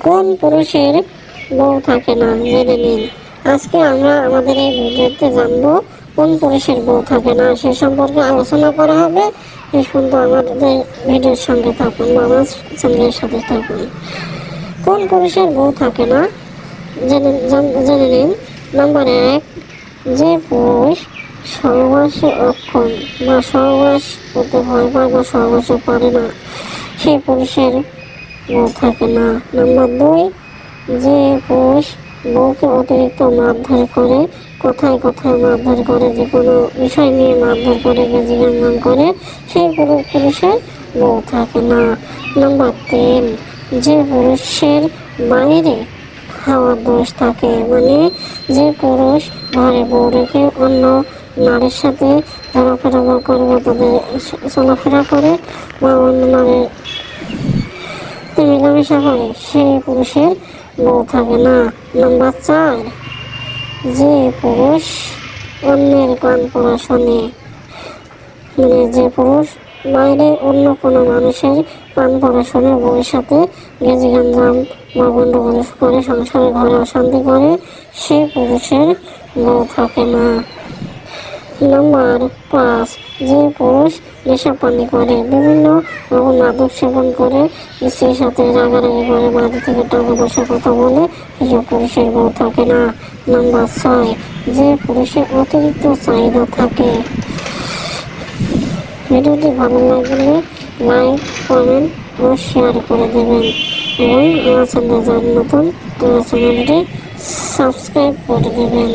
কোন পুরুষের বউ থাকে না, জেনে নিন। আজকে আমরা আমাদের এই ভিডিওতে জানবো কোন পুরুষের বউ থাকে না, সে সম্পর্কে আলোচনা করা হবে। এই শুনতে আমাদের ভিডিওর সঙ্গে থাকুন বা আমার চ্যানেলের সাথে থাকুন। কোন পুরুষের বউ থাকে না, জেনে নিন। নাম্বার 1, যে পুরুষ সহবাসে অক্ষম বা সহবাস করতে ভয় পায় বা সহবাসে পারে না, সেই পুরুষের বউ থাকে না। নাম্বার 2, যে পুরুষ বউকে অতিরিক্ত মারধর করে, কোথায় কোথায় মারধর করে, যে কোনো বিষয় নিয়ে মারধর করে, গেঞ্জাম করে, সেই পুরুষের বউ থাকে না। নাম্বার 3, যে পুরুষের বাইরে খাওয়ার দোষ থাকে, মানে যে পুরুষ ঘরে বউ রেখে অন্য নারীর সাথে চলাফেরা করে বা তাদের চলাফেরা করে বা অন্য নারীর মেলামেশা করে, সেই পুরুষের বউ থাকে না। নাম্বার 4, যে পুরুষ অন্যের কান পড়া শোনে, মানে যে পুরুষ বাইরে অন্য কোনো মানুষের কান পড়া শোনে, বউয়ের সাথে গেঞ্জাম বা গন্ডগোল করে, সংসারে ঘরে অশান্তি করে, সে পুরুষের বউ থাকে না। নাম্বার 5, যে পুরুষ নেশাপানি করে, বিভিন্ন রকম মাদক সেবন করে, স্ত্রীর সাথে রাগারাগি করে, বাড়ি থেকে টাকা পয়সার কথা বলে, এসব পুরুষের বউ থাকে না। নাম্বার 6, যে পুরুষের অতিরিক্ত চাহিদা থাকে। ভিডিওটি ভালো লাগলে লাইক, কমেন্ট ও শেয়ার করে দেবেন এবং আমার চ্যানেলে যারা নতুন তারা চ্যানেলটি সাবস্ক্রাইব করে দেবেন।